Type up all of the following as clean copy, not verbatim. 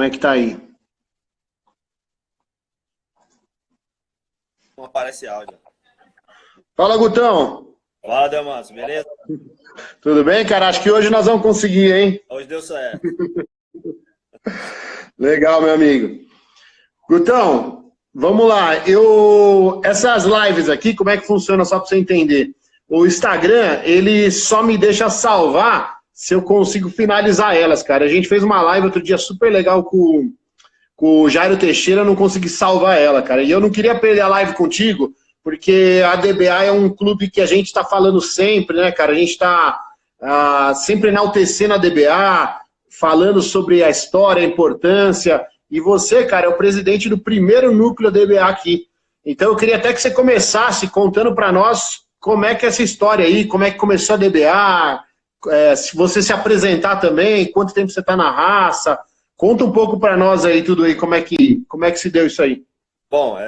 Como é que tá aí? Não aparece áudio. Fala, Gutão. Fala, Delmano, beleza? Tudo bem, cara? Acho que hoje nós vamos conseguir, hein? Hoje deu certo. Legal, meu amigo. Gutão, vamos lá. Essas lives aqui, como é que funciona, só para você entender? O Instagram, ele só me deixa salvar se eu consigo finalizar elas, cara. A gente fez uma live outro dia super legal com o Jairo Teixeira, eu não consegui salvar ela, cara. E eu não queria perder a live contigo, porque a DBA é um clube que a gente está falando sempre, né, cara? A gente está sempre enaltecendo a DBA, falando sobre a história, a importância. E você, cara, é o presidente do primeiro núcleo DBA aqui. Então eu queria até que você começasse contando para nós como é que é essa história aí, como é que começou a DBA, se você se apresentar também, quanto tempo você está na raça. Conta um pouco para nós aí tudo aí, como é que se deu isso aí? Bom,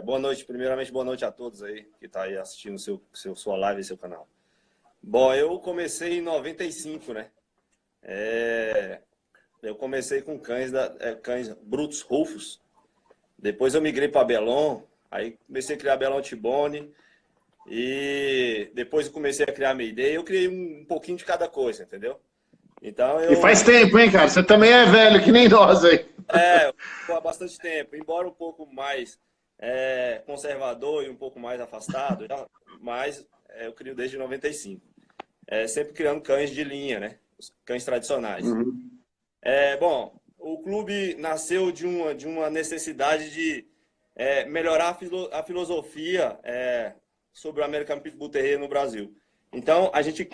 boa noite. Primeiramente, boa noite a todos aí que tá aí assistindo sua live e seu canal. Bom, eu comecei em 95, né? Eu comecei com cães brutos rufos. Depois eu migrei para Belon, aí comecei a criar Belon T-Bone. E depois eu comecei a criar Mayday. Eu criei um pouquinho de cada coisa, entendeu? Então E faz tempo, hein, cara? Você também é velho, que nem nós aí. Há bastante tempo, embora um pouco mais conservador e um pouco mais afastado, mas eu crio desde 95. Sempre criando cães de linha, né? Os cães tradicionais. Uhum. Bom, o clube nasceu de uma necessidade de melhorar a filosofia sobre o American Pitbull Terrier no Brasil. Então, a gente,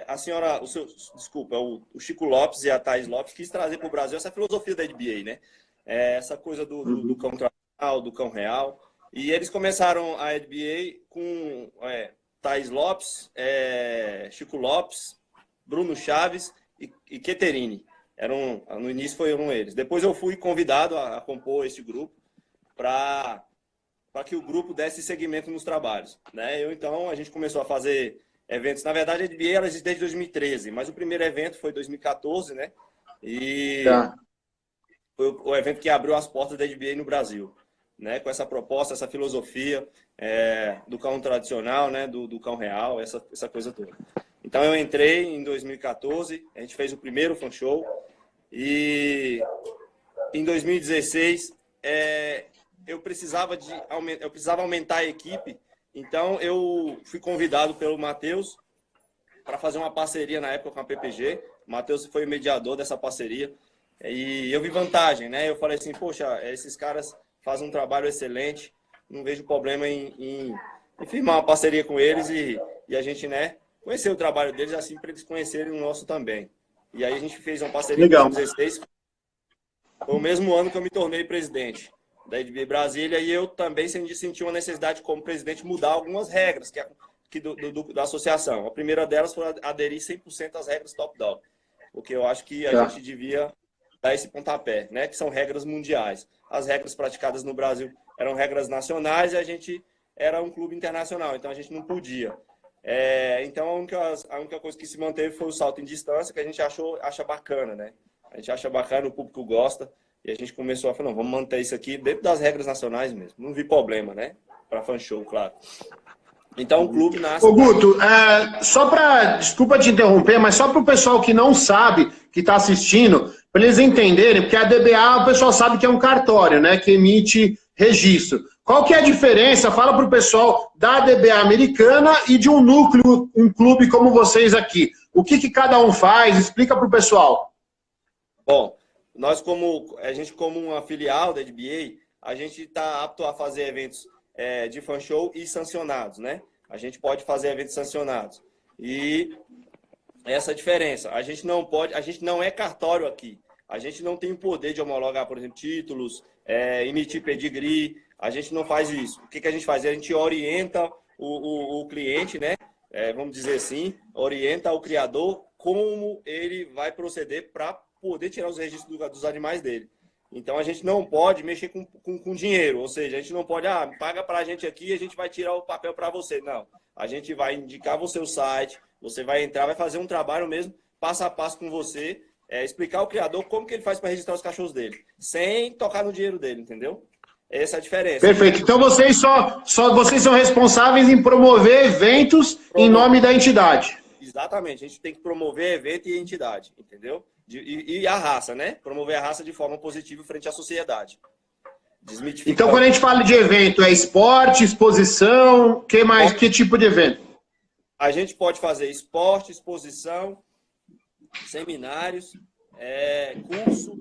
a senhora, desculpa, o Chico Lopes e a Thaís Lopes quis trazer para o Brasil essa filosofia da NBA, né? Essa coisa do cão tradicional, do cão real. E eles começaram a NBA com Thaís Lopes, Chico Lopes, Bruno Chaves e Keterini. No início foram eles. Depois eu fui convidado a compor esse grupo para que o grupo desse seguimento nos trabalhos, né? Então, a gente começou a fazer eventos. Na verdade, a NBA ela existe desde 2013, mas o primeiro evento foi em 2014, né? E Tá. foi o evento que abriu as portas da NBA no Brasil, né? Com essa proposta, essa filosofia do cão tradicional, né? Do cão real, essa coisa toda. Então, eu entrei em 2014, a gente fez o primeiro fan show e em 2016 eu precisava aumentar a equipe, então eu fui convidado pelo Matheus para fazer uma parceria na época com a PPG. O Matheus foi o mediador dessa parceria e eu vi vantagem, né? Eu falei assim, poxa, esses caras fazem um trabalho excelente, não vejo problema em firmar uma parceria com eles e a gente, né, conhecer o trabalho deles assim para eles conhecerem o nosso também. E aí a gente fez uma parceria em Legal. 2016. Foi o mesmo ano que eu me tornei presidente da NBA Brasília e eu também senti uma necessidade como presidente mudar algumas regras da associação. A primeira delas foi aderir 100% às regras Top Dog, porque eu acho que a gente devia dar esse pontapé, né? Que são regras mundiais. As regras praticadas no Brasil eram regras nacionais e a gente era um clube internacional, então a gente não podia. Então a única coisa que se manteve foi o salto em distância, que a gente acha bacana, né? A gente acha bacana, o público gosta. E a gente começou a falar, não, vamos manter isso aqui dentro das regras nacionais mesmo. Não vi problema, né? Para fan show, claro. Então o clube nasce... Ô, Guto, desculpa te interromper, mas só para o pessoal que não sabe, que está assistindo, para eles entenderem, porque a DBA o pessoal sabe que é um cartório, né? Que emite registro. Qual que é a diferença? Fala para o pessoal da DBA americana e de um núcleo, um clube como vocês aqui. O que cada um faz? Explica para o pessoal. Bom, a gente como uma filial da NBA, a gente está apto a fazer eventos de fan show e sancionados, né? A gente pode fazer eventos sancionados. E essa é a diferença. A gente não é cartório aqui. A gente não tem o poder de homologar, por exemplo, títulos, emitir pedigree. A gente não faz isso. O que a gente faz? A gente orienta o cliente, né? Vamos dizer assim, orienta o criador como ele vai proceder para poder tirar os registros dos animais dele. Então, a gente não pode mexer com dinheiro, ou seja, a gente não pode, paga para a gente aqui e a gente vai tirar o papel para você. Não, a gente vai indicar você o site, você vai entrar, vai fazer um trabalho mesmo, passo a passo com você explicar ao criador como que ele faz para registrar os cachorros dele, sem tocar no dinheiro dele, entendeu? Essa é a diferença. Perfeito. Então vocês vocês são responsáveis em promover eventos em nome da entidade. Exatamente. A gente tem que promover evento e entidade, entendeu? E a raça, né? Promover a raça de forma positiva frente à sociedade. Então, quando a gente fala de evento, é esporte, exposição, que mais? Que tipo de evento? A gente pode fazer esporte, exposição, seminários, curso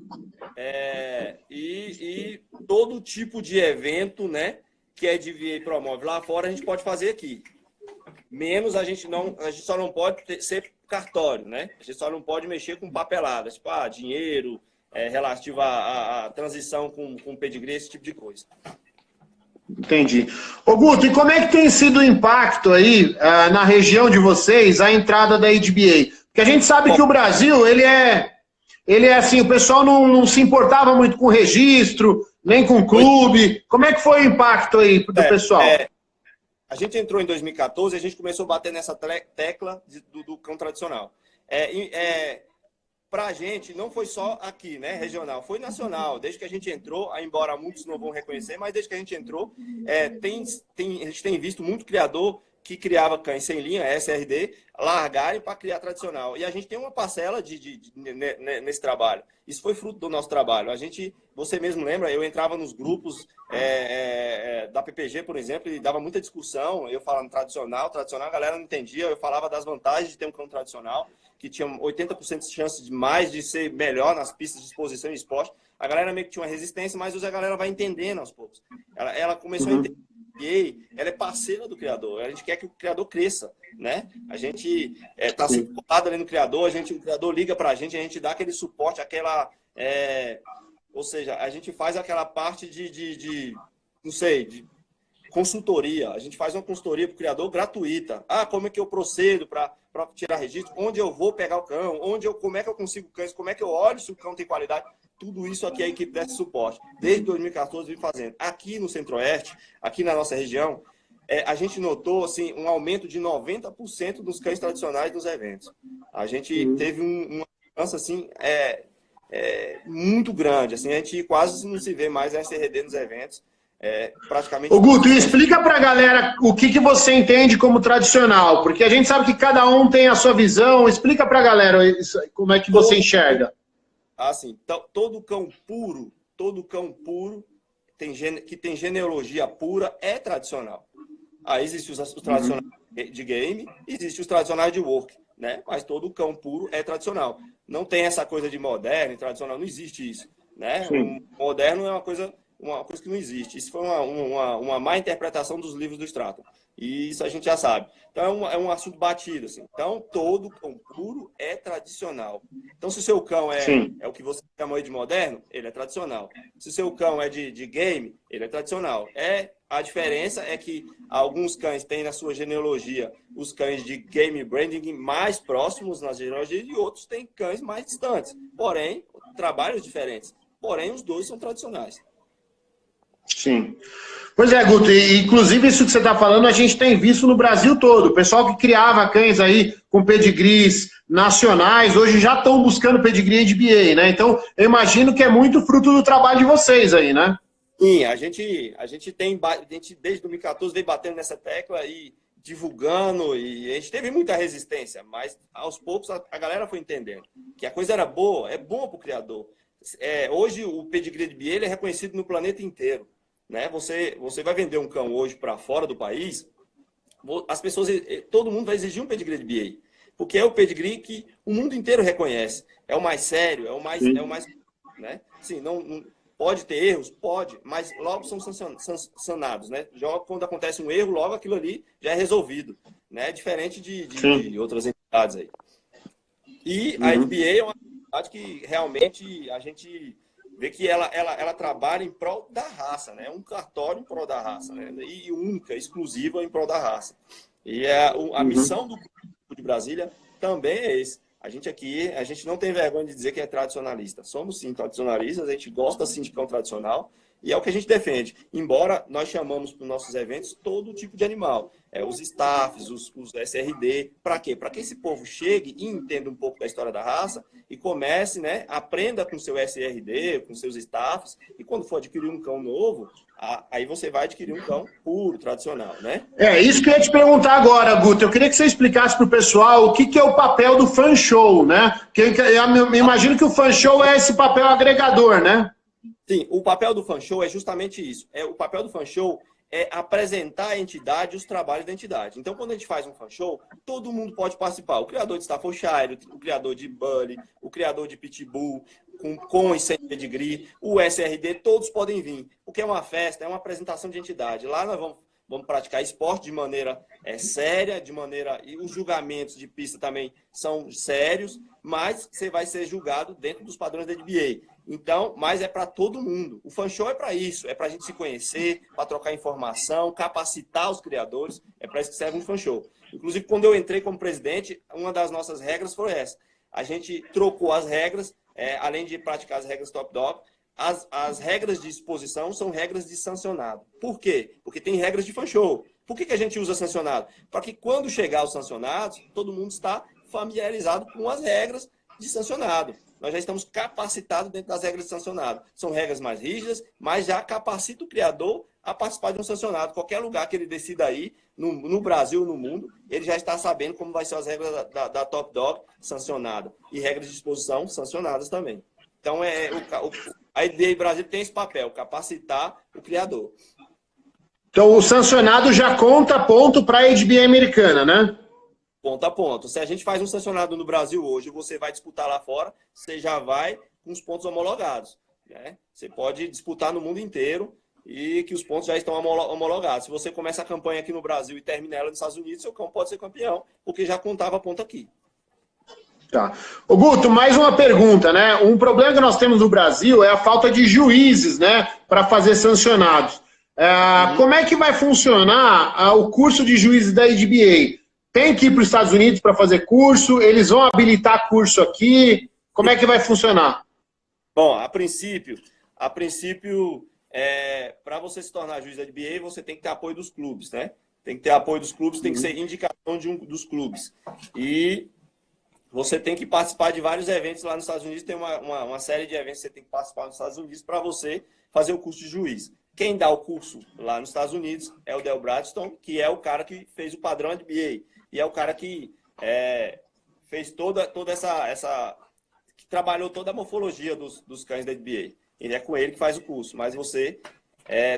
e todo tipo de evento, né, que a DVA promove lá fora, a gente pode fazer aqui. Menos a gente só não pode ser cartório, né? A gente só não pode mexer com papeladas, tipo, dinheiro, relativo à transição com pedigree, esse tipo de coisa. Entendi. Ô Guto, e como é que tem sido o impacto aí na região de vocês, a entrada da ADBA? Porque a gente sabe que o Brasil, ele é assim, o pessoal não se importava muito com registro, nem com clube. Como é que foi o impacto aí do pessoal? A gente entrou em 2014 e a gente começou a bater nessa tecla do cão tradicional. Para a gente, não foi só aqui, né, regional, foi nacional. Desde que a gente entrou, embora muitos não vão reconhecer, mas desde que a gente entrou, a gente tem visto muito criador que criava cães sem linha, SRD, largarem para criar tradicional. E a gente tem uma parcela nesse trabalho. Isso foi fruto do nosso trabalho. Você mesmo lembra, eu entrava nos grupos da PPG, por exemplo, e dava muita discussão. Eu falando tradicional, a galera não entendia. Eu falava das vantagens de ter um cão tradicional, que tinha 80% de chance de mais de ser melhor nas pistas de exposição e esporte. A galera meio que tinha uma resistência, mas hoje a galera vai entendendo aos poucos. Ela começou a entender. Ela é parceira do criador, a gente quer que o criador cresça, né? A gente está sempre focado ali no criador, o criador liga para a gente dá aquele suporte, ou seja, a gente faz aquela parte de consultoria, a gente faz uma consultoria para o criador gratuita. Como é que eu procedo para tirar registro? Onde eu vou pegar o cão? Como é que eu consigo cães? Como é que eu olho se o cão tem qualidade? Tudo isso aqui a equipe dá suporte. Desde 2014 vem fazendo. Aqui no Centro-Oeste, aqui na nossa região, a gente notou assim, um aumento de 90% dos cães tradicionais nos eventos. A gente teve uma mudança assim, muito grande. Assim, a gente quase não se vê mais SRD nos eventos. Praticamente... Ô Guto, explica pra galera o que você entende como tradicional, porque a gente sabe que cada um tem a sua visão. Explica pra galera como é que você enxerga. Assim, todo cão puro que tem genealogia pura é tradicional. Existem os tradicionais de game, existem os tradicionais de work, né? Mas todo cão puro é tradicional. Não tem essa coisa de moderno e tradicional, não existe isso, né? O moderno é uma coisa que não existe. Isso foi uma má interpretação dos livros do Straton. E isso a gente já sabe. Então é um assunto batido. Assim. Então todo cão puro é tradicional. Então se o seu cão é o que você chama de moderno, ele é tradicional. Se o seu cão é de game, ele é tradicional. A diferença é que alguns cães têm na sua genealogia os cães de game branding mais próximos nas genealogias e outros têm cães mais distantes. Porém, trabalhos diferentes. Porém, os dois são tradicionais. Sim. Pois é, Guto, e inclusive isso que você está falando a gente tem visto no Brasil todo. O pessoal que criava cães aí com pedigrees nacionais, hoje já estão buscando pedigree ADBA, né? Então, eu imagino que é muito fruto do trabalho de vocês aí, né? Sim, a gente desde 2014 veio batendo nessa tecla e divulgando, e a gente teve muita resistência, mas aos poucos a galera foi entendendo que a coisa era boa, é bom para o criador. Hoje o pedigree ADBA ele é reconhecido no planeta inteiro. Né? Você vai vender um cão hoje para fora do país, todo mundo vai exigir um pedigree ADBA, porque é o pedigree que o mundo inteiro reconhece. É o mais sério, é o mais né? Sim, não pode ter erros, pode, mas logo são sancionados, né? Já quando acontece um erro, logo aquilo ali já é resolvido, né? Diferente de outras entidades aí. E a ADBA é uma entidade que realmente a gente vê que ela trabalha em prol da raça, né? Um cartório em prol da raça, né? E única, exclusiva em prol da raça. E a missão do Grupo de Brasília também é esse. A gente não tem vergonha de dizer que é tradicionalista. Somos sim tradicionalistas, a gente gosta sim de cão tradicional E é o que a gente defende. Embora nós chamamos para os nossos eventos todo tipo de animal. Os staffs, os SRD. Para quê? Para que esse povo chegue e entenda um pouco da história da raça e comece, né? Aprenda com seu SRD, com seus staffs. E quando for adquirir um cão novo, aí você vai adquirir um cão puro, tradicional, né? Isso que eu ia te perguntar agora, Guto. Eu queria que você explicasse para o pessoal o que é o papel do fan show, né? Porque eu imagino que o fan show é esse papel agregador, né? Sim, o papel do fan show é justamente isso. O papel do fan show é apresentar à entidade os trabalhos da entidade. Então, quando a gente faz um fan show, todo mundo pode participar. O criador de Staffordshire, o criador de Bully, o criador de Pitbull, com e sem pedigree, o SRD, todos podem vir. Porque é uma festa, é uma apresentação de entidade. Lá nós vamos praticar esporte de maneira séria, e os julgamentos de pista também são sérios, mas você vai ser julgado dentro dos padrões da NBA. Então, mas é para todo mundo. O fan show é para isso, é para a gente se conhecer, para trocar informação, capacitar os criadores, é para isso que serve um fan show. Inclusive, quando eu entrei como presidente, uma das nossas regras foi essa. A gente trocou as regras, além de praticar as regras Top Dog, as regras de exposição são regras de sancionado. Por quê? Porque tem regras de fan show. Por que a gente usa sancionado? Para que quando chegar os sancionados, todo mundo está familiarizado com as regras de sancionado. Nós já estamos capacitados dentro das regras de sancionado. São regras mais rígidas, mas já capacita o criador a participar de um sancionado. Qualquer lugar que ele decida ir, no Brasil, no mundo, ele já está sabendo como vai ser as regras da Top Dog sancionada. E regras de exposição sancionadas também. Então, a IDA Brasil tem esse papel, capacitar o criador. Então, o sancionado já conta ponto para a HBA americana, né? Ponto a ponto. Se a gente faz um sancionado no Brasil hoje, você vai disputar lá fora, você já vai com os pontos homologados. Né? Você pode disputar no mundo inteiro e que os pontos já estão homologados. Se você começa a campanha aqui no Brasil e termina ela nos Estados Unidos, seu cão pode ser campeão, porque já contava ponto aqui. Tá. Ô Guto, mais uma pergunta, né? Um problema que nós temos no Brasil é a falta de juízes, né, para fazer sancionados. Como é que vai funcionar o curso de juízes da IDBA? Tem que ir para os Estados Unidos para fazer curso? Eles vão habilitar curso aqui? Como é que vai funcionar? Bom, a princípio, para você se tornar juiz da IDBA, você tem que ter apoio dos clubes, né? Tem que ter apoio dos clubes, tem que ser indicação de dos clubes. E você tem que participar de vários eventos lá nos Estados Unidos. Tem uma série de eventos que você tem que participar nos Estados Unidos para você fazer o curso de juiz. Quem dá o curso lá nos Estados Unidos é o Del Bradstone, que é o cara que fez o padrão NBA. E é o cara que fez toda essa... que trabalhou toda a morfologia dos cães da NBA. Ele é com ele que faz o curso, mas você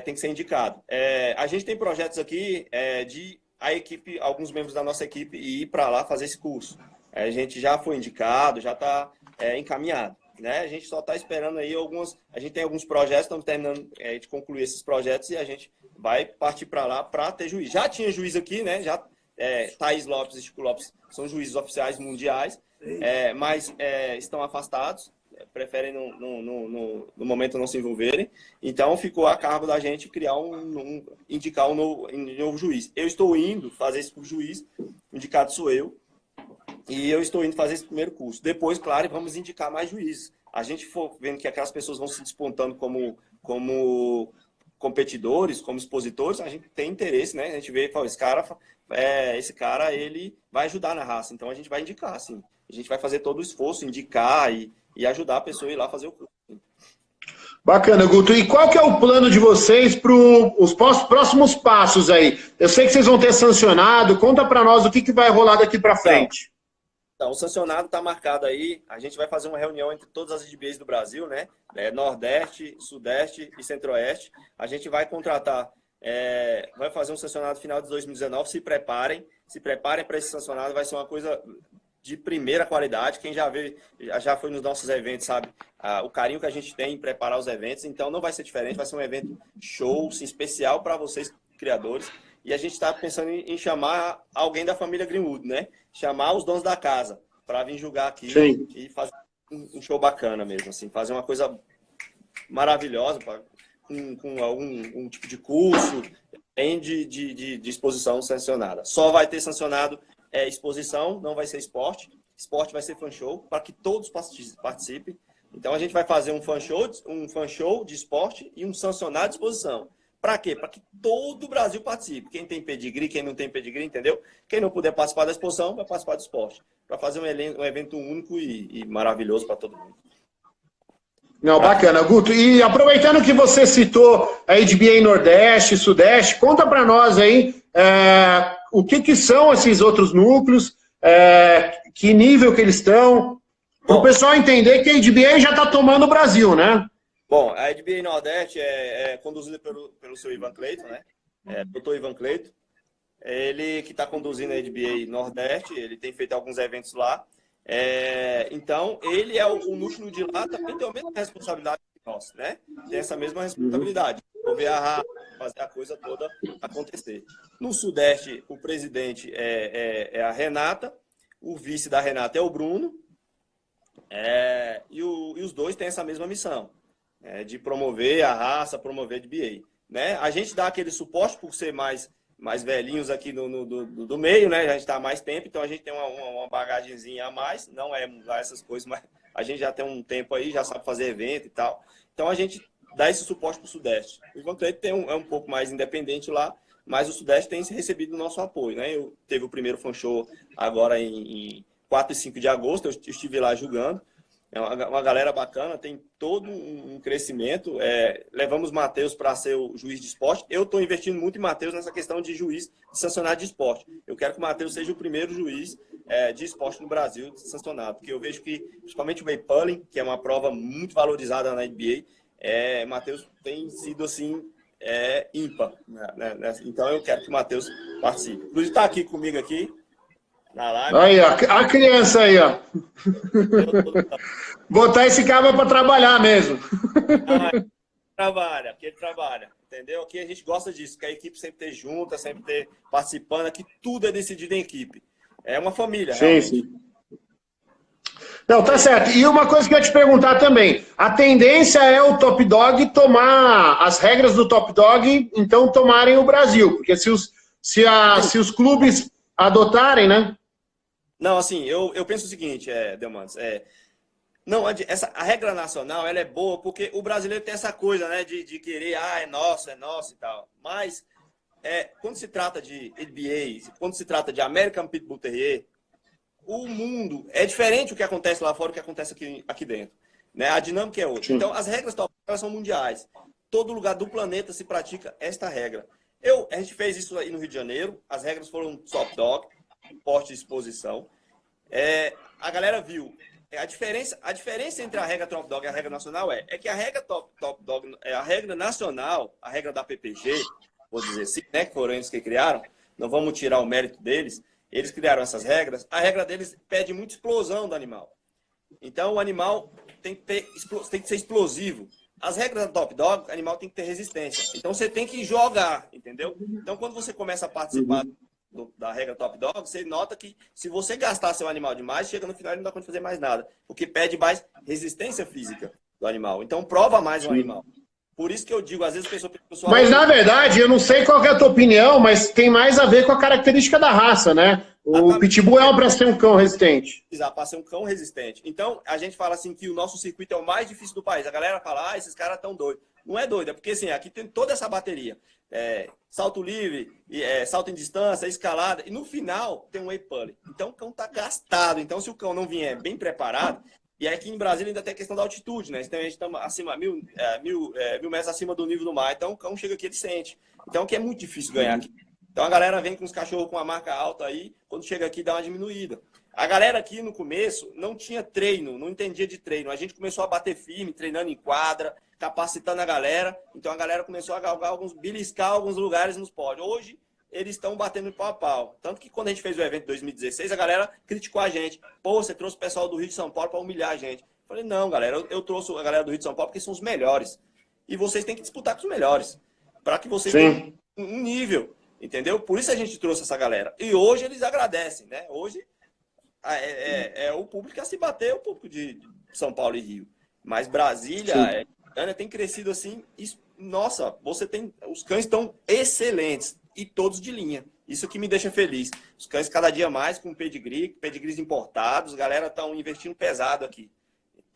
tem que ser indicado. A gente tem projetos aqui de a equipe, alguns membros da nossa equipe ir para lá fazer esse curso. A gente já foi indicado, já está encaminhado. Né? A gente só está esperando aí a gente tem alguns projetos, estamos terminando de concluir esses projetos e a gente vai partir para lá para ter juiz. Já tinha juiz aqui, né? Já Thaís Lopes e Chico Lopes são juízes oficiais mundiais, mas estão afastados, preferem no momento não se envolverem. Então ficou a cargo da gente criar indicar um novo juiz. Eu estou indo fazer esse juiz, indicado sou eu. E eu estou indo fazer esse primeiro curso. Depois, claro, vamos indicar mais juízes. A gente for vendo que aquelas pessoas vão se despontando como competidores, como expositores, a gente tem interesse, né? A gente vê, esse cara, ele vai ajudar na raça. Então, a gente vai indicar, assim. A gente vai fazer todo o esforço, indicar e ajudar a pessoa a ir lá fazer o curso. Bacana, Guto. E qual que é o plano de vocês para os próximos passos aí? Eu sei que vocês vão ter sancionado. Conta para nós o que vai rolar daqui para frente. Então, o sancionado está marcado aí. A gente vai fazer uma reunião entre todas as IDBAs do Brasil, né? Nordeste, Sudeste e Centro-Oeste. A gente vai contratar, vai fazer um sancionado final de 2019. Se preparem para esse sancionado. Vai ser uma coisa de primeira qualidade. Quem já foi nos nossos eventos sabe o carinho que a gente tem em preparar os eventos. Então, não vai ser diferente. Vai ser um evento show, sim, especial para vocês, criadores. E a gente está pensando em chamar alguém da família Greenwood, né? Chamar os donos da casa para vir julgar aqui. Sim. E fazer um show bacana mesmo, assim. Fazer uma coisa maravilhosa, com algum tipo de curso, de exposição sancionada. Só vai ter sancionado exposição, não vai ser esporte. Esporte vai ser fan show, para que todos participem. Então a gente vai fazer um fan show de esporte e um sancionado de exposição. Para quê? Para que todo o Brasil participe. Quem tem pedigree, quem não tem pedigree, entendeu? Quem não puder participar da exposição, vai participar do esporte. Para fazer um evento único e maravilhoso para todo mundo. Não, bacana, Guto. E aproveitando que você citou a HBA Nordeste, Sudeste, conta para nós aí o que são esses outros núcleos, que nível que eles estão, para o pessoal entender que a HBA já está tomando o Brasil, né? Bom, a HBA Nordeste é conduzida pelo seu Ivan Cleiton, né? Doutor Ivan Cleiton. Ele que está conduzindo a HBA Nordeste, ele tem feito alguns eventos lá. Então, ele é o núcleo de lá, também tem a mesma responsabilidade que nós, né? Tem essa mesma responsabilidade, mover a raça, fazer a coisa toda acontecer. No Sudeste, o presidente é a Renata, o vice da Renata é o Bruno, e os dois têm essa mesma missão, de promover a raça, promover a HBA, né? A gente dá aquele suporte por ser mais velhinhos aqui do meio, né? A gente está há mais tempo, então a gente tem uma bagagenzinha a mais, não é mudar essas coisas, mas a gente já tem um tempo aí, já sabe fazer evento e tal. Então a gente dá esse suporte para o Sudeste. O Ivan Cleiton é um pouco mais independente lá, mas o Sudeste tem recebido o nosso apoio, né? Eu teve o primeiro fan show agora em 4 e 5 de agosto, eu estive lá julgando. É uma galera bacana, tem todo um crescimento. Levamos Matheus para ser o juiz de esporte. Eu estou investindo muito em Matheus nessa questão de juiz sancionado de esporte. Eu quero que o Matheus seja o primeiro juiz de esporte no Brasil sancionado, porque eu vejo que, principalmente o Waypulling, que é uma prova muito valorizada na NBA, Matheus tem sido assim ímpar, né? Então eu quero que o Matheus participe. Inclusive está aqui comigo aqui na live. Aí, ó, a criança aí, ó. Botar esse cara para trabalhar mesmo. Ele trabalha, entendeu? Aqui a gente gosta disso, que a equipe sempre ter junta, sempre ter participando, aqui tudo é decidido em equipe. É uma família, sim, realmente. Sim. Não, tá certo. E uma coisa que eu ia te perguntar também, a tendência é o Top Dog tomar as regras do Top Dog, então tomarem o Brasil, porque se os clubes adotarem, né? Não, assim, eu penso o seguinte, Delmantes, a regra nacional, ela é boa porque o brasileiro tem essa coisa, né, de querer, é nosso e tal. Mas, quando se trata de NBA, quando se trata de American Pitbull Terrier, o mundo é diferente o que acontece lá fora do que acontece aqui dentro, né? A dinâmica é outra. Então, as regras top elas são mundiais. Todo lugar do planeta se pratica esta regra. A gente fez isso aí no Rio de Janeiro, as regras foram Top Dog, porte de exposição. A galera viu. A diferença entre a regra Top Dog e a regra nacional é que a regra Top Dog, a regra nacional, a regra da PPG, vou dizer assim, né, que foram eles que criaram, não vamos tirar o mérito deles, eles criaram essas regras, a regra deles pede muita explosão do animal. Então o animal tem que ser explosivo. As regras da Top Dog, o animal tem que ter resistência. Então você tem que jogar, entendeu? Então quando você começa a participar da regra Top Dog, você nota que se você gastar seu animal demais, chega no final e não dá conta de fazer mais nada. Porque pede mais resistência física do animal. Então prova mais o animal. Por isso que eu digo, às vezes a pessoa... Mas na verdade, eu não sei qual que é a tua opinião, mas tem mais a ver com a característica da raça, né? O Pitbull é para ser um cão resistente. Exato, para ser um cão resistente. Então, a gente fala assim que o nosso circuito é o mais difícil do país. A galera fala, esses caras estão doidos. Não é doido, é porque assim, aqui tem toda essa bateria. Salto livre, salto em distância, escalada. E no final tem um Waypulling. Então o cão está gastado. Então se o cão não vier bem preparado... E aqui em Brasília ainda tem a questão da altitude, né? Então a gente está acima, mil metros acima do nível do mar. Então o cão chega aqui, ele sente. Então aqui é muito difícil ganhar aqui. Então a galera vem com os cachorros com a marca alta aí, quando chega aqui dá uma diminuída. A galera aqui no começo não tinha treino, não entendia de treino. A gente começou a bater firme, treinando em quadra, capacitando a galera. Então a galera começou a galgar beliscar alguns lugares nos pódios. Hoje eles estão batendo pau a pau. Tanto que quando a gente fez o evento em 2016, a galera criticou a gente. Pô, você trouxe o pessoal do Rio de São Paulo para humilhar a gente. Eu falei, não, galera, eu trouxe a galera do Rio de São Paulo porque são os melhores. E vocês têm que disputar com os melhores. Para que vocês tenham um nível, entendeu? Por isso a gente trouxe essa galera. E hoje eles agradecem, né? Hoje o público que a se bater, é o público de São Paulo e Rio. Mas Brasília, Ana tem crescido assim. Nossa, os cães estão excelentes. E todos de linha. Isso que me deixa feliz. Os cães cada dia mais com pedigrees importados. A galera estão investindo pesado aqui.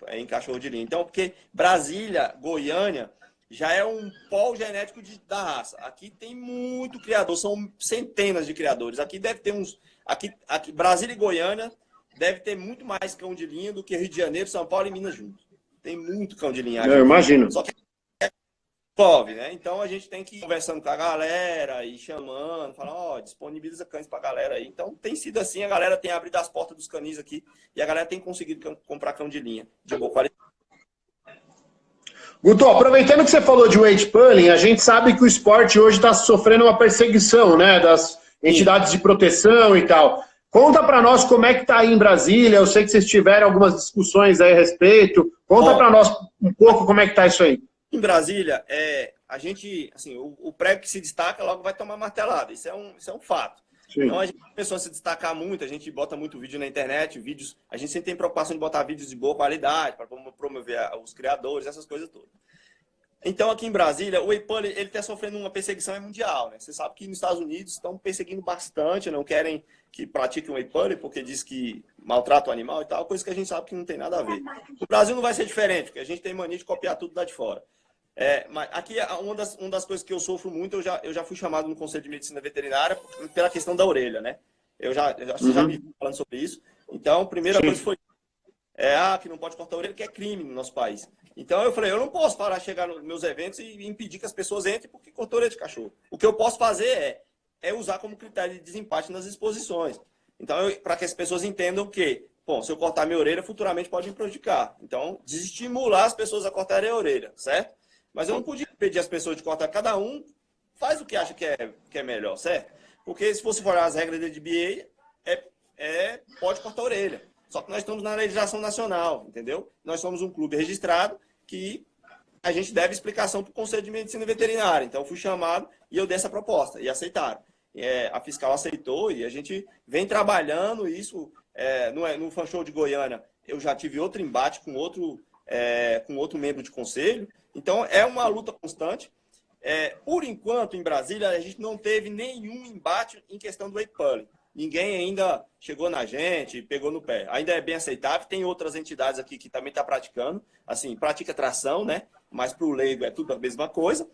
em cachorro de linha. Então, porque Brasília, Goiânia, já é um polo genético da raça. Aqui tem muito criador, são centenas de criadores. Aqui deve ter uns... Aqui, Brasília e Goiânia deve ter muito mais cão de linha do que Rio de Janeiro, São Paulo e Minas juntos. Tem muito cão de linhagem. Eu imagino. Só que chove, né? Então a gente tem que ir conversando com a galera e chamando, falando, ó, disponibiliza cães pra galera aí. Então tem sido assim, a galera tem abrido as portas dos canis aqui e a galera tem conseguido comprar cão de linha de boa qualidade. Guto, aproveitando que você falou de weight pulling, a gente sabe que o esporte hoje está sofrendo uma perseguição, né, das entidades de proteção e tal. Conta para nós como é que está aí em Brasília. Eu sei que vocês tiveram algumas discussões aí a respeito. Conta para nós um pouco como é que está isso aí. Em Brasília, a gente, assim, o prego que se destaca logo vai tomar martelada. Isso é um fato. Sim. Então a gente começou a se destacar muito, a gente bota muito vídeo na internet, vídeos, a gente sempre tem preocupação de botar vídeos de boa qualidade para promover os criadores, essas coisas todas. Então aqui em Brasília, o whey pulling, ele está sofrendo uma perseguição mundial, né? Você sabe que nos Estados Unidos estão perseguindo bastante, não querem que pratiquem o whey pulling porque diz que maltrata o animal e tal, coisa que a gente sabe que não tem nada a ver. O Brasil não vai ser diferente, porque a gente tem mania de copiar tudo lá de fora. Mas aqui, uma das coisas que eu sofro muito, eu já fui chamado no Conselho de Medicina Veterinária pela questão da orelha, né? Você já me viu falando sobre isso. Então, a primeira coisa foi que não pode cortar a orelha, que é crime no nosso país. Então, eu falei, eu não posso parar, chegar nos meus eventos e impedir que as pessoas entrem porque cortou a orelha de cachorro. O que eu posso fazer é usar como critério de desempate nas exposições. Então, para que as pessoas entendam que, bom, se eu cortar minha orelha, futuramente pode me prejudicar. Então, desestimular as pessoas a cortarem a orelha, certo? Mas eu não podia pedir às pessoas de cortar. Cada um faz o que acha que é melhor, certo? Porque se você for olhar as regras da DBA, pode cortar a orelha. Só que nós estamos na legislação nacional, entendeu? Nós somos um clube registrado que a gente deve explicação para o Conselho de Medicina Veterinária. Então, eu fui chamado e eu dei essa proposta. E aceitaram. A fiscal aceitou e a gente vem trabalhando isso. No Fan Show de Goiânia, eu já tive outro embate com outro membro de conselho. Então, é uma luta constante. Por enquanto, em Brasília, a gente não teve nenhum embate em questão do whey pulling. Ninguém ainda chegou na gente, pegou no pé. Ainda é bem aceitável. Tem outras entidades aqui que também estão praticando. Assim, pratica tração, né? Mas para o leigo é tudo a mesma coisa.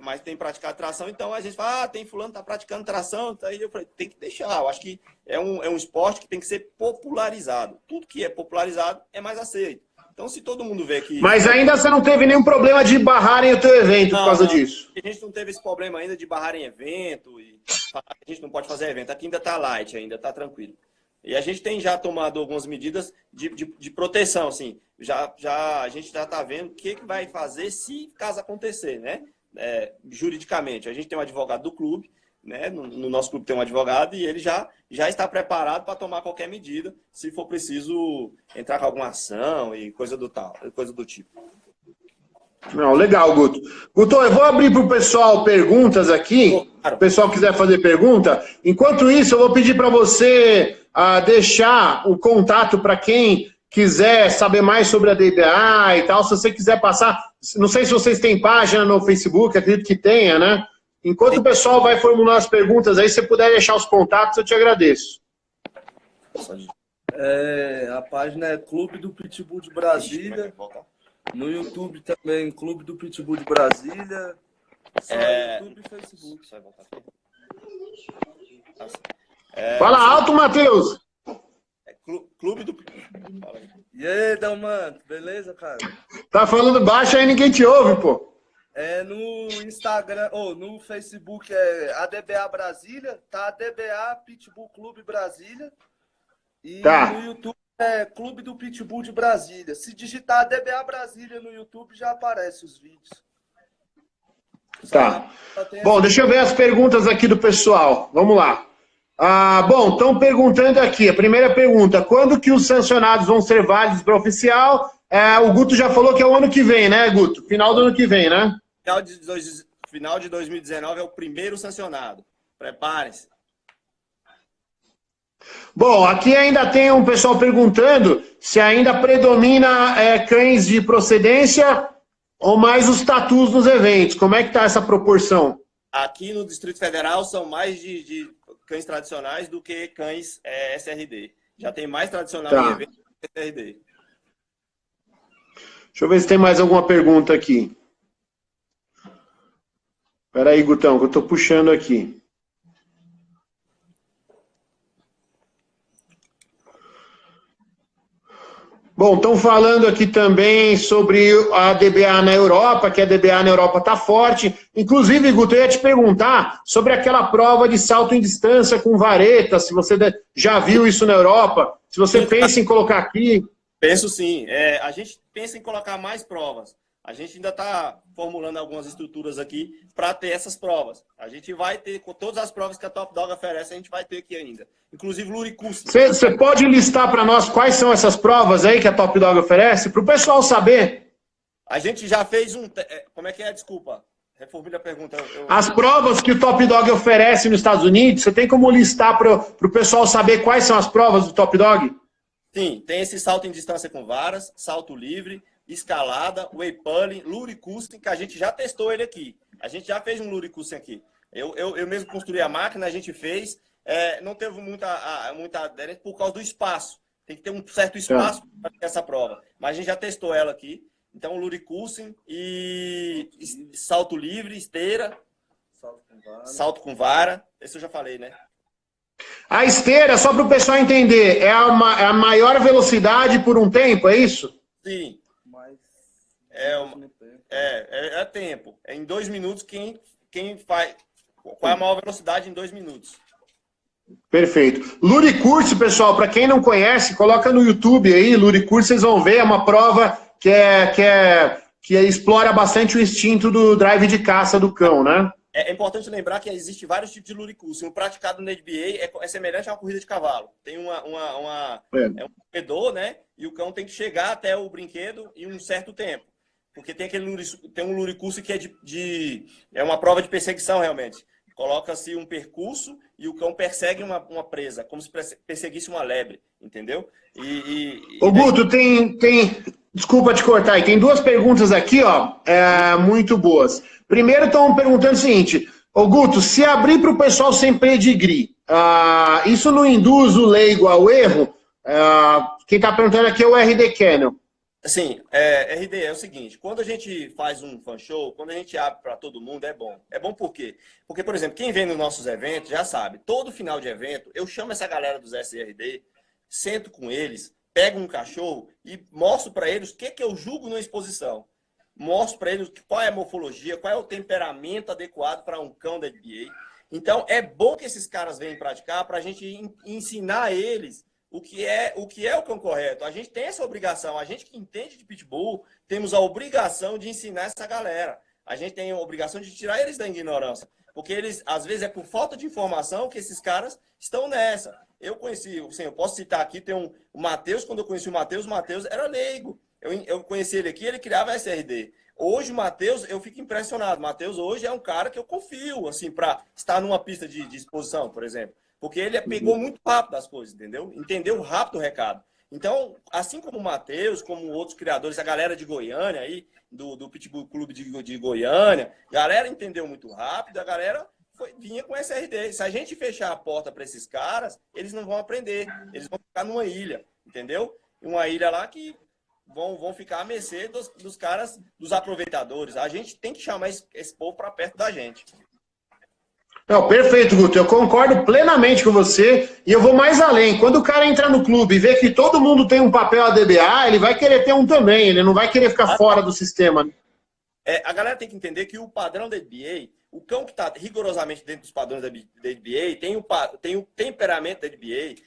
Mas tem praticado tração. Então, a gente fala, tem fulano que está praticando tração. Aí eu falei, tem que deixar. Eu acho que é um esporte que tem que ser popularizado. Tudo que é popularizado é mais aceito. Então, se todo mundo vê que... Mas ainda você não teve nenhum problema de barrarem o teu evento por causa disso? A gente não teve esse problema ainda de barrarem evento e a gente não pode fazer evento. Aqui ainda está light, ainda está tranquilo. E a gente tem já tomado algumas medidas de proteção, assim. A gente já está vendo o que vai fazer se caso acontecer, né? Juridicamente. A gente tem um advogado do clube, né? No nosso clube tem um advogado e ele já está preparado para tomar qualquer medida, se for preciso entrar com alguma ação e coisa do tipo. Não, legal, Guto. Guto, eu vou abrir para o pessoal perguntas aqui. Claro. O pessoal quiser fazer pergunta. Enquanto isso, eu vou pedir para você deixar o contato para quem quiser saber mais sobre a DBA e tal. Se você quiser passar, não sei se vocês têm página no Facebook, acredito que tenha, né? Enquanto o pessoal vai formular as perguntas aí, se você puder deixar os contatos, eu te agradeço. A página é Clube do Pitbull de Brasília. No YouTube também, Clube do Pitbull de Brasília. YouTube e Facebook. Fala alto, Matheus! Clube do... E aí, Dalmanto, beleza, cara? Tá falando baixo aí, ninguém te ouve, pô. No Instagram, no Facebook é ADBA Brasília, tá? ADBA Pitbull Clube Brasília. E no YouTube é Clube do Pitbull de Brasília. Se digitar ADBA Brasília no YouTube, já aparece os vídeos. Tá. Bom, deixa eu ver as perguntas aqui do pessoal. Vamos lá. Bom, estão perguntando aqui. A primeira pergunta, quando que os sancionados vão ser válidos para oficial? O Guto já falou que é o ano que vem, né, Guto? Final do ano que vem, né? Final de 2019 é o primeiro sancionado. Prepare-se. Bom, aqui ainda tem um pessoal perguntando se ainda predomina cães de procedência ou mais os tatus nos eventos. Como é que está essa proporção? Aqui no Distrito Federal são mais de cães tradicionais do que cães SRD. Já tem mais tradicional em eventos do que SRD. Deixa eu ver se tem mais alguma pergunta aqui. Espera aí, Gutão, que eu estou puxando aqui. Bom, estão falando aqui também sobre a DBA na Europa, que a DBA na Europa está forte. Inclusive, Guto, eu ia te perguntar sobre aquela prova de salto em distância com vareta, se você já viu isso na Europa, se você pensa em colocar aqui. Penso sim. A gente pensa em colocar mais provas. A gente ainda está formulando algumas estruturas aqui para ter essas provas. A gente vai ter, com todas as provas que a Top Dog oferece, a gente vai ter aqui ainda. Inclusive Luricus. Você pode listar para nós quais são essas provas aí que a Top Dog oferece? Para o pessoal saber. A gente já fez um... Como é que é? Desculpa. Reformule a pergunta. As provas que o Top Dog oferece nos Estados Unidos, você tem como listar para o pessoal saber quais são as provas do Top Dog? Sim, tem esse salto em distância com varas, salto livre, escalada, waypulling, luricussing, que a gente já testou ele aqui. A gente já fez um luricussing aqui. Eu mesmo construí a máquina, a gente fez. Não teve muita aderência por causa do espaço. Tem que ter um certo espaço para essa prova. Mas a gente já testou ela aqui. Então, luricussing e salto livre, esteira, salto com vara. Esse eu já falei, né? A esteira, só para o pessoal entender, é a maior velocidade por um tempo, é isso? Sim. É tempo. É em 2 minutos quem faz. Qual é a maior velocidade em 2 minutos? Perfeito. Luricurso, pessoal, para quem não conhece, coloca no YouTube aí, Luricurso, vocês vão ver, é uma prova que explora bastante o instinto do drive de caça do cão, né? É importante lembrar que existe vários tipos de luricurso. O praticado na NBA é semelhante a uma corrida de cavalo. Tem um corredor, né? E o cão tem que chegar até o brinquedo em um certo tempo. Porque tem um luricurso que é uma prova de perseguição, realmente. Coloca-se um percurso e o cão persegue uma presa, como se perseguisse uma lebre, entendeu? Ô, Guto, desculpa te cortar aí, tem 2 perguntas aqui, ó, muito boas. Primeiro estão perguntando o seguinte, ô Guto, se abrir para o pessoal sem pedigree, isso não induz o leigo ao erro? Quem está perguntando aqui é o RD Cannon. Assim, RD, é o seguinte, quando a gente faz um fan show, quando a gente abre para todo mundo, é bom. É bom por quê? Porque, por exemplo, quem vem nos nossos eventos já sabe, todo final de evento, eu chamo essa galera dos SRD, sento com eles, pego um cachorro e mostro para eles o que eu julgo na exposição. Mostro para eles qual é a morfologia, qual é o temperamento adequado para um cão da NBA. Então, é bom que esses caras venham praticar para a gente ensinar a eles o que é o cão correto. A gente tem essa obrigação. A gente que entende de pitbull, temos a obrigação de ensinar essa galera. A gente tem a obrigação de tirar eles da ignorância. Porque eles, às vezes, é por falta de informação que esses caras estão nessa. Eu conheci, assim, eu posso citar aqui, tem o Matheus, quando eu conheci o Matheus era leigo. Eu conheci ele aqui, ele criava SRD. Hoje o Matheus, eu fico impressionado. O Matheus hoje é um cara que eu confio, assim, para estar numa pista de exposição, por exemplo. Porque ele pegou muito rápido as coisas, entendeu? Entendeu rápido o recado. Então, assim como o Matheus, como outros criadores, a galera de Goiânia aí, do Pitbull Clube de Goiânia, a galera entendeu muito rápido, a galera vinha com SRD. Se a gente fechar a porta para esses caras, eles não vão aprender. Eles vão ficar numa ilha, entendeu? Uma ilha lá que vão ficar à mercê dos caras, dos aproveitadores. A gente tem que chamar esse povo para perto da gente. Não, perfeito, Guto. Eu concordo plenamente com você e eu vou mais além. Quando o cara entra no clube e vê que todo mundo tem um papel ADBA, ele vai querer ter um também. Ele não vai querer ficar fora do sistema. A galera tem que entender que o padrão da ADBA, o cão que está rigorosamente dentro dos padrões da ADBA, tem o temperamento da ADBA.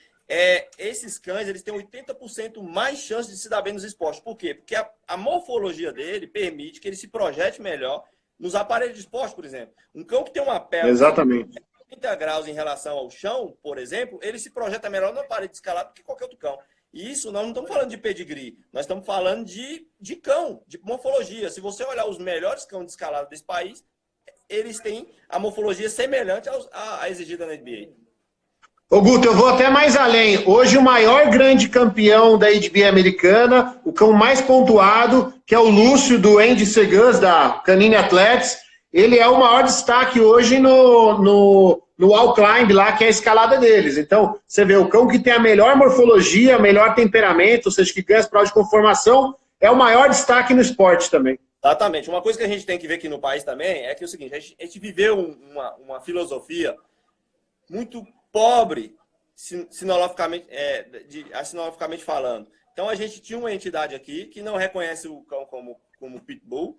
Esses cães, eles têm 80% mais chance de se dar bem nos esportes. Por quê? Porque a morfologia dele permite que ele se projete melhor nos aparelhos de esporte, por exemplo. Um cão que tem uma pele de 30 graus em relação ao chão, por exemplo, ele se projeta melhor no aparelho de escalada do que qualquer outro cão. E isso nós não estamos falando de pedigree, nós estamos falando de cão, de morfologia. Se você olhar os melhores cães de escalada desse país, eles têm a morfologia semelhante à exigida na NBA. Ô Guto, eu vou até mais além. Hoje o maior grande campeão da ADBA americana, o cão mais pontuado, que é o Lúcio, do Andy Segans, da Canine Athletics, ele é o maior destaque hoje no wall climb lá, que é a escalada deles. Então, você vê o cão que tem a melhor morfologia, melhor temperamento, ou seja, que ganha as provas de conformação, é o maior destaque no esporte também. Exatamente. Uma coisa que a gente tem que ver aqui no país também é que é o seguinte, a gente viveu uma filosofia muito pobre, sinologicamente falando. Então, a gente tinha uma entidade aqui que não reconhece o cão como pitbull,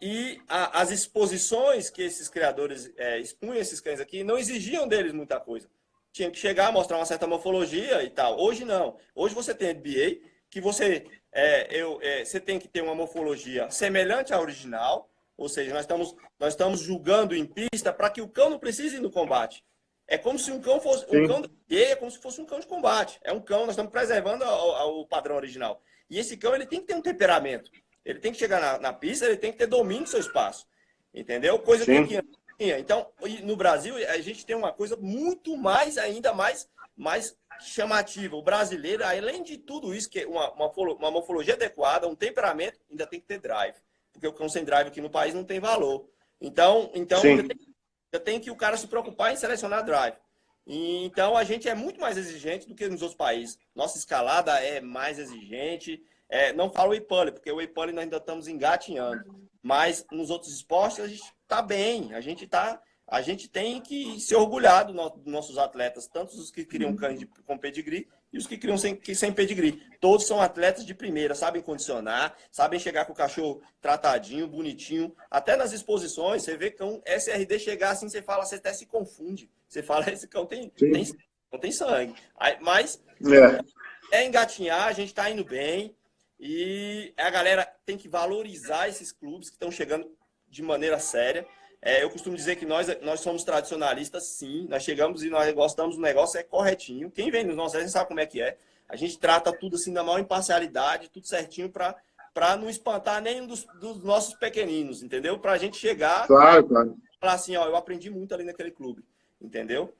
e as exposições que esses criadores expunham esses cães aqui não exigiam deles muita coisa. Tinha que chegar, mostrar uma certa morfologia e tal. Hoje não. Hoje você tem NBA, que você tem que ter uma morfologia semelhante à original, ou seja, nós estamos julgando em pista para que o cão não precise ir no combate. É como se um cão fosse é como se fosse um cão de combate. É um cão, nós estamos preservando o padrão original. E esse cão ele tem que ter um temperamento. Ele tem que chegar na pista, ele tem que ter domínio do seu espaço. Entendeu? Coisa que aqui não tinha. Então, no Brasil, a gente tem uma coisa muito mais, ainda mais chamativa. O brasileiro, além de tudo isso, que é uma morfologia adequada, um temperamento, ainda tem que ter drive. Porque o cão sem drive aqui no país não tem valor. Então já tem que o cara se preocupar em selecionar drive. Então, a gente é muito mais exigente do que nos outros países. Nossa escalada é mais exigente. Não falo o waypoint, porque o waypoint nós ainda estamos engatinhando. Mas nos outros esportes a gente está bem. A gente tem que se orgulhar dos nossos atletas, tanto os que criam cães com pedigree e os que criam sem pedigree. Todos são atletas de primeira, sabem condicionar, sabem chegar com o cachorro tratadinho, bonitinho. Até nas exposições, você vê cão SRD chegar assim, você fala, você até se confunde. Você fala, esse cão não tem sangue. Mas engatinhar, a gente está indo bem. E a galera tem que valorizar esses clubes que estão chegando de maneira séria. Eu costumo dizer que nós somos tradicionalistas, sim. Nós chegamos e nós gostamos do negócio, corretinho. Quem vem nos nossos eventos sabe como é que é. A gente trata tudo assim da maior imparcialidade, tudo certinho para não espantar nenhum dos nossos pequeninos, entendeu? Para a gente chegar claro. E falar assim, ó, eu aprendi muito ali naquele clube, entendeu?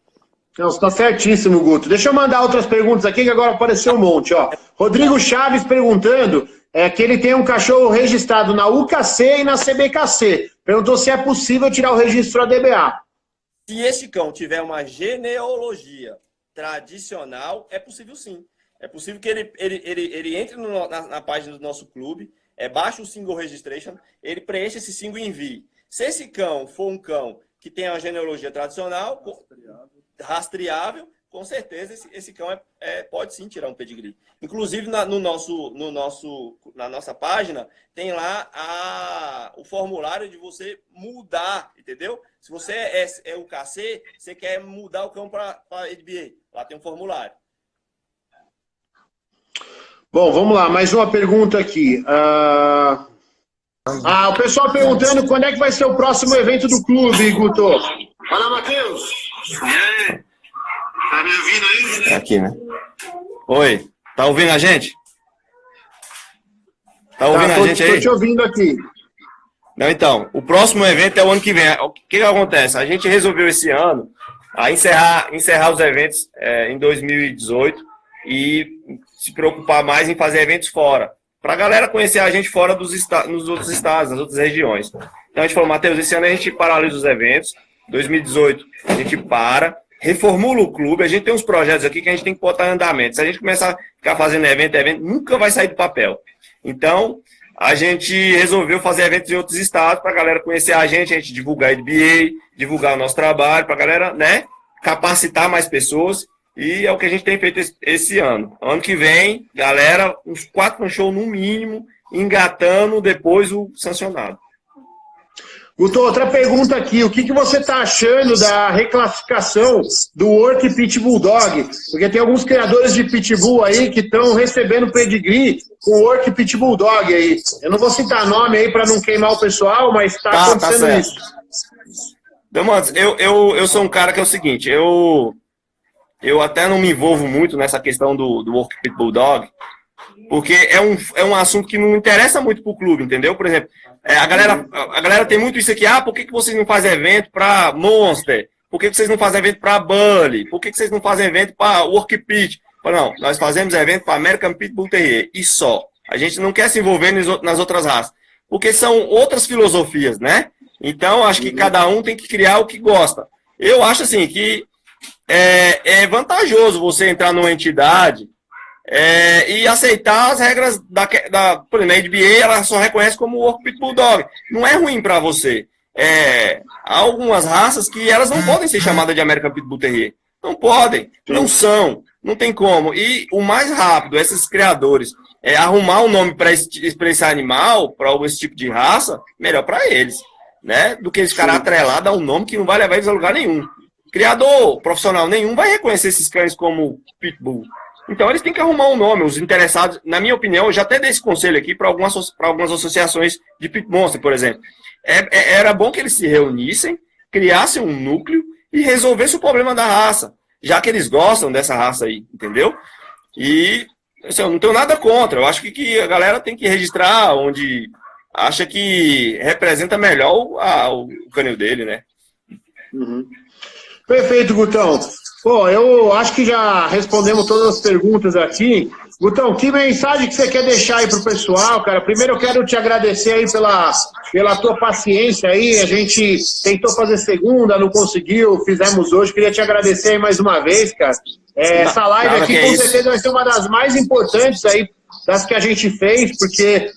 Não, você está certíssimo, Guto. Deixa eu mandar outras perguntas aqui, que agora apareceu um monte. Ó. Rodrigo Chaves perguntando que ele tem um cachorro registrado na UKC e na CBKC. Perguntou se é possível tirar o registro ADBA. Se esse cão tiver uma genealogia tradicional, é possível sim. É possível que ele entre na página do nosso clube, baixe o single registration, ele preencha esse single e envie. Se esse cão for um cão que tem uma genealogia tradicional, rastreável, com certeza esse cão pode sim tirar um pedigree. Inclusive na nossa página tem lá o formulário de você mudar, entendeu? Se você é o KC, você quer mudar o cão para ADBA, lá tem um formulário. Bom, vamos lá, mais uma pergunta aqui. O pessoal perguntando quando é que vai ser o próximo evento do clube, Guto. Fala, Matheus. E aí? Tá me ouvindo aí? É aqui, né? Oi, tá ouvindo a gente? Tá ouvindo a gente aí? Tô te ouvindo aqui. Não, então, o próximo evento é o ano que vem. O que acontece? A gente resolveu esse ano encerrar os eventos em 2018 e se preocupar mais em fazer eventos fora. Pra galera conhecer a gente fora nos outros estados, nas outras regiões. Então a gente falou, Matheus, esse ano a gente paralisa os eventos. 2018 a gente reformula o clube, a gente tem uns projetos aqui que a gente tem que botar em andamento. Se a gente começar a ficar fazendo evento, nunca vai sair do papel. Então, a gente resolveu fazer eventos em outros estados para a galera conhecer a gente divulgar a NBA, divulgar o nosso trabalho, para a galera, né, capacitar mais pessoas, e é o que a gente tem feito esse ano. Ano que vem, galera, uns 4 shows no mínimo, engatando depois o sancionado. Guto, outra pergunta aqui. O que você está achando da reclassificação do Work Pitbull Dog? Porque tem alguns criadores de Pitbull aí que estão recebendo pedigree com o Work Pitbull Dog aí. Eu não vou citar nome aí para não queimar o pessoal, mas está acontecendo isso. Demantes, eu sou um cara que é o seguinte, eu até não me envolvo muito nessa questão do Work Pitbull Dog, porque é um assunto que não interessa muito pro clube, entendeu? Por exemplo, a galera tem muito isso aqui, por que vocês não fazem evento para Monster? Por que vocês não fazem evento para Bully? Por que vocês não fazem evento para Work Pit? Não, nós fazemos evento para American Pitbull Terrier, e só. A gente não quer se envolver nas outras raças, porque são outras filosofias, né? Então, acho que cada um tem que criar o que gosta. Eu acho assim que é vantajoso você entrar numa entidade e aceitar as regras por exemplo, a NBA, ela só reconhece como Work Pit Bulldog. Não é ruim para você. Há algumas raças que elas não podem ser chamadas de American Pit Bull Terrier. Não podem, não são, não tem como. E o mais rápido, esses criadores, arrumar um nome para esse animal, para esse tipo de raça, melhor para eles, né? Do que eles ficarem atrelados a um nome que não vai levar eles a lugar nenhum. Criador profissional nenhum vai reconhecer esses cães como Pitbull. Então eles têm que arrumar um nome. Os interessados, na minha opinião, eu já até dei esse conselho aqui para algumas associações de Pit Monster, por exemplo. Era bom que eles se reunissem, criassem um núcleo e resolvessem o problema da raça, já que eles gostam dessa raça aí, entendeu? E assim, eu não tenho nada contra. Eu acho que a galera tem que registrar onde acha que representa melhor o canil dele, né? Uhum. Perfeito, Gutão. Pô, eu acho que já respondemos todas as perguntas aqui. Gutão, que mensagem que você quer deixar aí pro pessoal, cara? Primeiro eu quero te agradecer aí pela tua paciência aí. A gente tentou fazer segunda, não conseguiu, fizemos hoje. Queria te agradecer aí mais uma vez, cara. Essa live aqui com certeza vai ser uma das mais importantes aí das que a gente fez, porque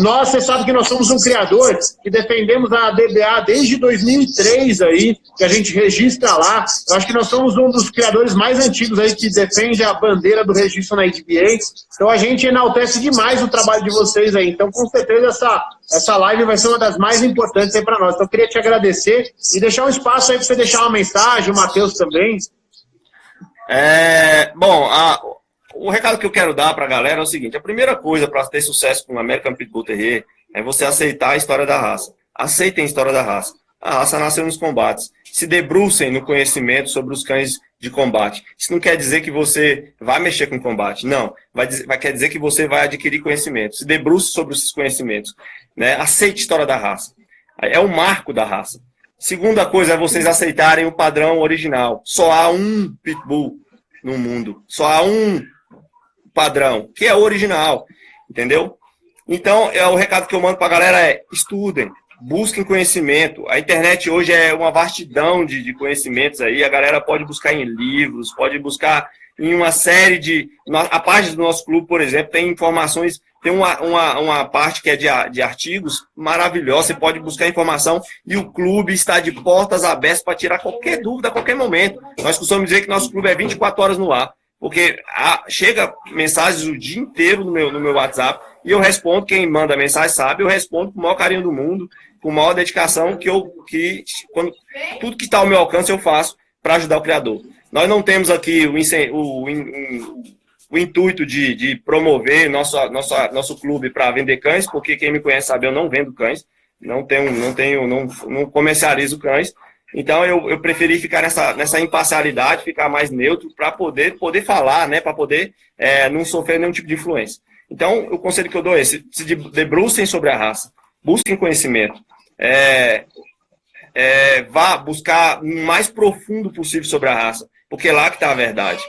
você sabe que nós somos um criador que defendemos a DBA desde 2003 aí, que a gente registra lá. Eu acho que nós somos um dos criadores mais antigos aí que defende a bandeira do registro na IDBA. Então a gente enaltece demais o trabalho de vocês aí. Então com certeza essa live vai ser uma das mais importantes aí para nós. Então eu queria te agradecer e deixar um espaço aí para você deixar uma mensagem, o Matheus também. Bom, o recado que eu quero dar para a galera é o seguinte: a primeira coisa para ter sucesso com o American Pit Bull Terrier é você aceitar a história da raça. Aceitem a história da raça. A raça nasceu nos combates. Se debrucem no conhecimento sobre os cães de combate. Isso não quer dizer que você vai mexer com combate. Não. Quer dizer que você vai adquirir conhecimento. Se debruce sobre esses conhecimentos. Né? Aceite a história da raça. É o marco da raça. Segunda coisa é vocês aceitarem o padrão original. Só há um Pitbull no mundo. Só há um padrão, que é o original, entendeu? Então, o recado que eu mando pra galera é: estudem, busquem conhecimento. A internet hoje é uma vastidão de conhecimentos aí, a galera pode buscar em livros, pode buscar em uma série de... A página do nosso clube, por exemplo, tem informações, tem uma parte que é de artigos maravilhosa, você pode buscar informação e o clube está de portas abertas para tirar qualquer dúvida a qualquer momento. Nós costumamos dizer que nosso clube é 24 horas no ar. Porque chega mensagens o dia inteiro no meu WhatsApp e eu respondo. Quem manda mensagem sabe, eu respondo com o maior carinho do mundo, com a maior dedicação, tudo que está ao meu alcance eu faço para ajudar o criador. Nós não temos aqui o intuito de promover nosso clube para vender cães, porque quem me conhece sabe, eu não vendo cães, não comercializo cães. Então eu preferi ficar nessa imparcialidade, ficar mais neutro para poder falar, né, para poder não sofrer nenhum tipo de influência. Então o conselho que eu dou é: se debrucem sobre a raça, busquem conhecimento, vá buscar o mais profundo possível sobre a raça, porque é lá que está a verdade.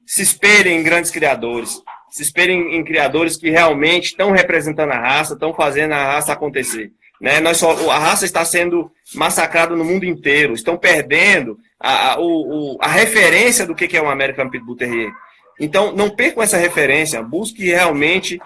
Se esperem em grandes criadores, se esperem em criadores que realmente estão representando a raça, estão fazendo a raça acontecer. Né? A raça está sendo massacrada no mundo inteiro. Estão perdendo a referência do que é um American Pit Bull Terrier. Então, não percam essa referência. Busque realmente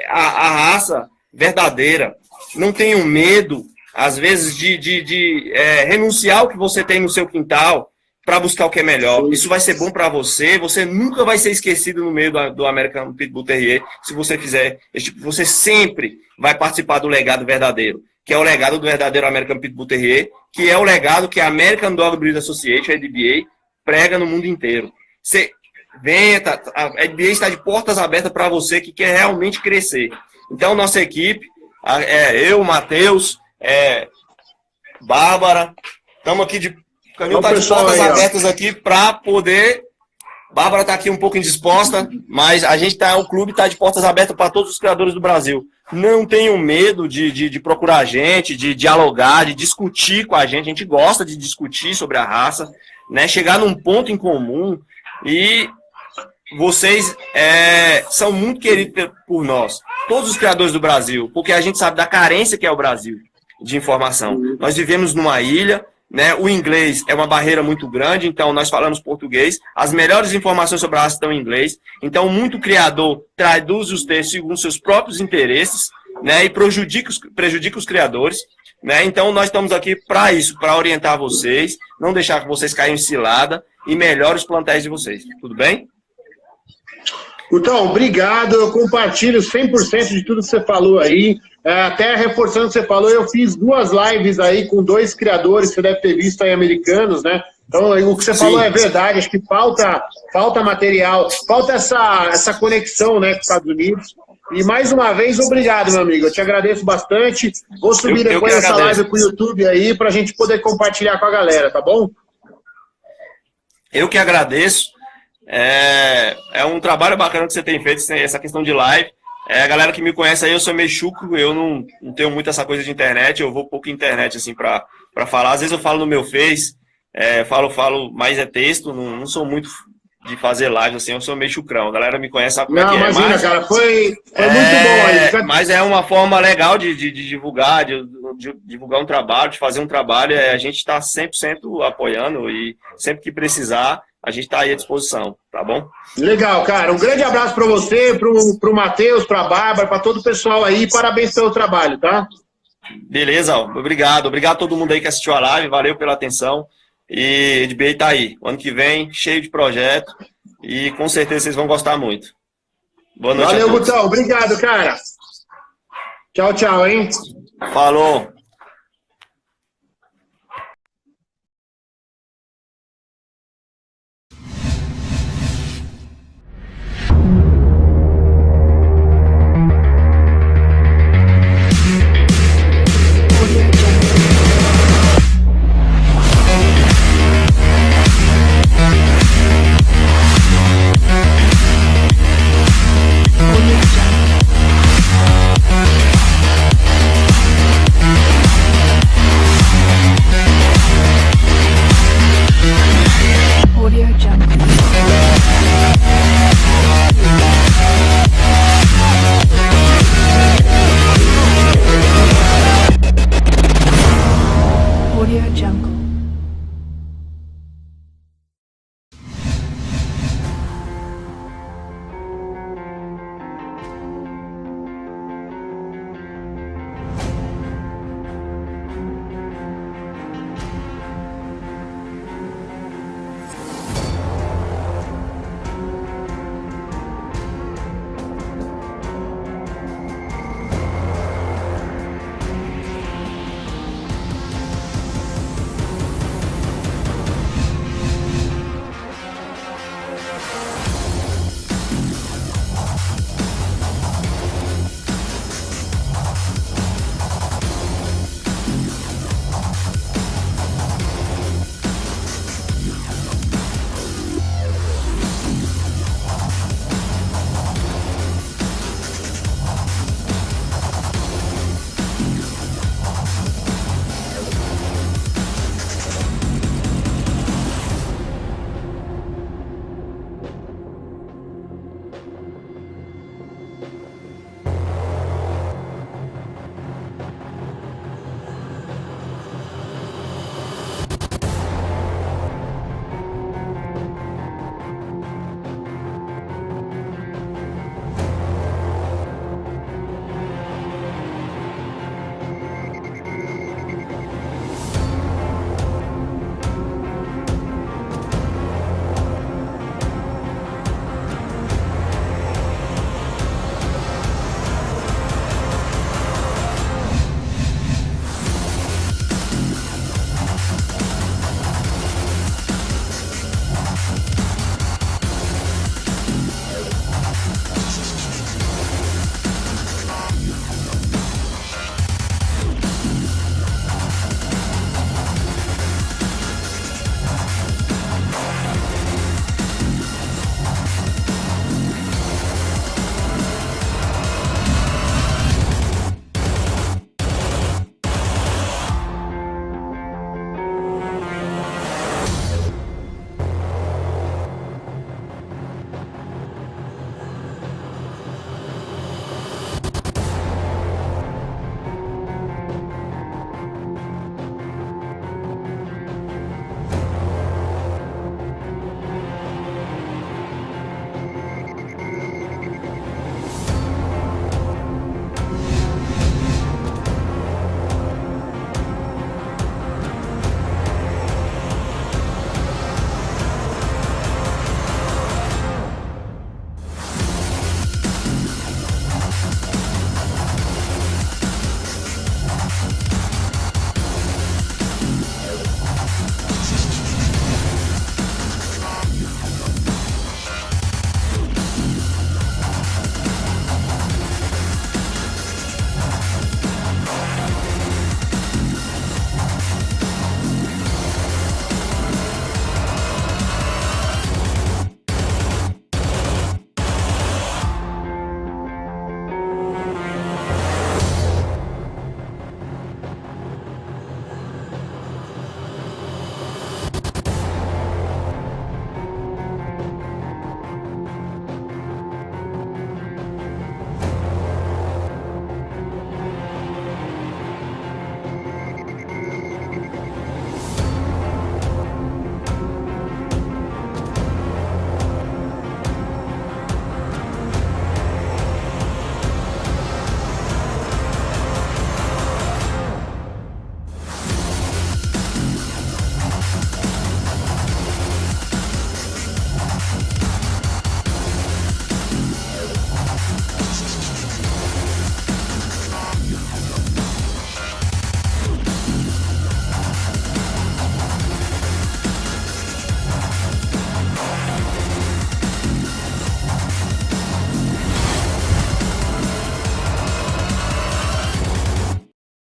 a raça verdadeira. Não tenham medo, às vezes, de renunciar ao que você tem no seu quintal para buscar o que é melhor. Isso vai ser bom para você. Você nunca vai ser esquecido no meio do American Pit Bull Terrier se você fizer esse tipo. Você sempre vai participar do legado verdadeiro, que é o legado do verdadeiro American Pit Bull Terrier, que é o legado que a American Dog Breed Association, a ADBA, prega no mundo inteiro. Você venha, a ADBA está de portas abertas para você que quer realmente crescer. Então, nossa equipe, eu, Matheus, Bárbara, estamos aqui de Canil está de portas abertas aqui para poder... Bárbara está aqui um pouco indisposta, mas o clube está de portas abertas para todos os criadores do Brasil. Não tenham medo de procurar a gente, de dialogar, de discutir com a gente gosta de discutir sobre a raça, né? Chegar num ponto em comum. E vocês são muito queridos por nós, todos os criadores do Brasil, porque a gente sabe da carência que é o Brasil de informação. Nós vivemos numa ilha, né? O inglês é uma barreira muito grande, então nós falamos português. As melhores informações sobre a raça estão em inglês. Então, muito criador traduz os textos segundo seus próprios interesses, né? E prejudica os criadores. Né? Então, nós estamos aqui para isso, para orientar vocês, não deixar que vocês caiam em cilada e melhore os plantéis de vocês. Tudo bem? Então, obrigado. Eu compartilho 100% de tudo que você falou aí. Até reforçando o que você falou, eu fiz 2 lives aí com 2 criadores, que você deve ter visto aí, americanos, né? Então, o que você falou é verdade. Acho que falta material, falta essa conexão, né, com os Estados Unidos. E mais uma vez, obrigado, meu amigo. Eu te agradeço bastante. Vou subir depois essa live pro YouTube aí pra gente poder compartilhar com a galera, tá bom? Eu que agradeço. É um trabalho bacana que você tem feito, essa questão de live. A galera que me conhece aí, eu sou meio chucro, eu não tenho muito essa coisa de internet, eu vou pouco internet, assim, pra falar. Às vezes eu falo no meu Face, falo mais texto, não sou muito de fazer live, assim, eu sou meio chucrão. A galera me conhece, sabe como é que imagina, mas, cara, foi muito bom aí. Mas é uma forma legal de divulgar, de divulgar um trabalho, de fazer um trabalho. A gente está 100% apoiando e sempre que precisar, a gente está aí à disposição, tá bom? Legal, cara. Um grande abraço para você, pro Matheus, pra Bárbara, para todo o pessoal aí. Parabéns pelo trabalho, tá? Beleza, obrigado. Obrigado a todo mundo aí que assistiu a live, valeu pela atenção. E NBA tá aí. O ano que vem, cheio de projeto. E com certeza vocês vão gostar muito. Boa noite. Valeu, Gutão. Obrigado, cara. Tchau, tchau, hein? Falou. Audio Jungle.